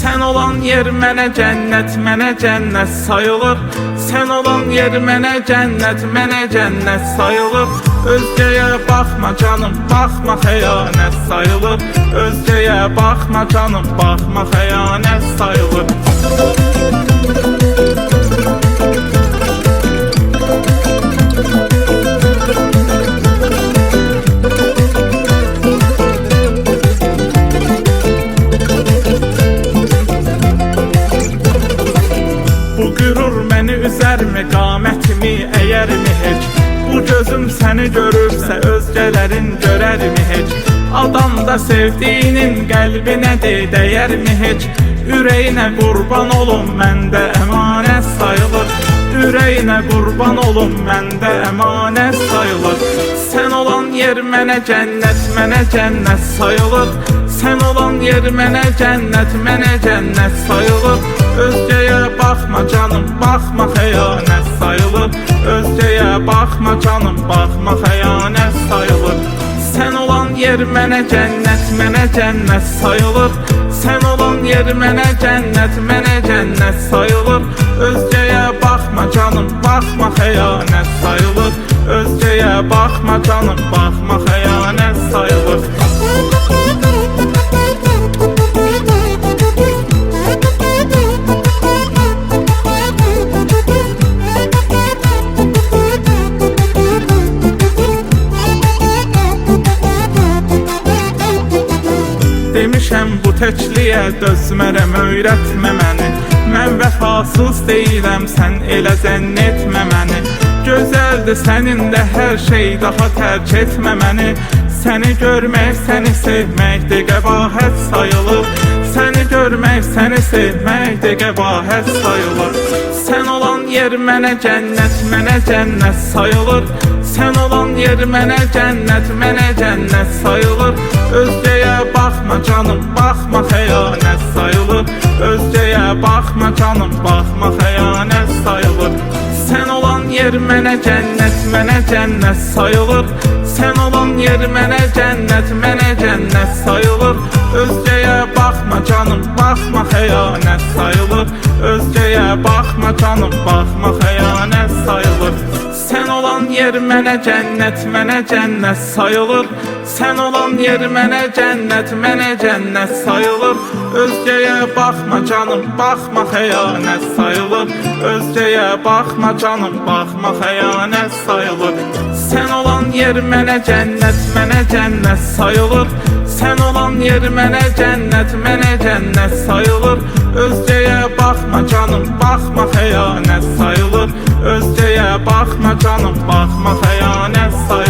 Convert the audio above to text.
Sen olan yer mənə cənnət sayılır. Sen olan yer mənə cənnət sayılır. Özgəyə baxma canım, baxma xəyanət sayılır. Özgəyə baxma canım, baxma xəyanət sayılır. Bu qürur məni üzərmi, qamətimi əyərmi heç? Bu gözüm səni görürsə, özgələrin görərmi heç? Adam da sevdiğinin qəlbinə dəyərmi heç? Ürəyinə qurban olum, məndə əmanət sayılır. Ürəyinə qurban olum, məndə əmanət sayılır. Sen olan yer mənə cənnət sayılır. Sen olan yer mənə cənnət sayılır. Özgəyə baxma canım, baxma xəyanət sayılır. Özgəyə baxma canım, baxma xəyanət sayılır. Sen olan yer mənə cənnət sayılır. Sen olan yer mənə cənnət sayılır. Özgəyə baxma canım, baxma xəyanət sayılır. Özgəyə baxma canım, baxma xəyanət sayılır. Demişəm bu təkliyə dözmərəm, öyrətmə məni. Mən vəfasız deyiləm, sən elə zənn etmə məni. Gözəldir sənin də hər şey, daha tərk etmə məni. Səni görmək, səni sevmək də qəbahət sayılır. Səni görmək, səni sevmək də qəbahət sayılır. Sen olan yer mənə cənnət sayılır. Sen olan yer mənə cənnət sayılır. Özgəyə baxma canım, baxma xəyanət sayılır. Özgəyə baxma canım, baxma xəyanət sayılır. Sen olan yer mənə cənnət sayılır. Sen olan yer mənə cənnət sayılır. Özgəyə baxma canım, baxma xəyanət sayılır. Özgəyə baxma canım, baxma xəyanət sayılır. Sen olan yer mənə cənnət sayılır. Sen olan yer mənə cənnət sayılır. Özgəyə baxma canım, baxma xəyanət sayılır. Özgəyə baxma canım, baxma xəyanət sayılır. Sen olan yer mənə cənnət sayılır. Sen olan yer mənə cənnət sayılır. Özgəyə baxma canım, baxma xəyanət sayılır. Özgəyə baxma canım, baxma xəyanət sayılır.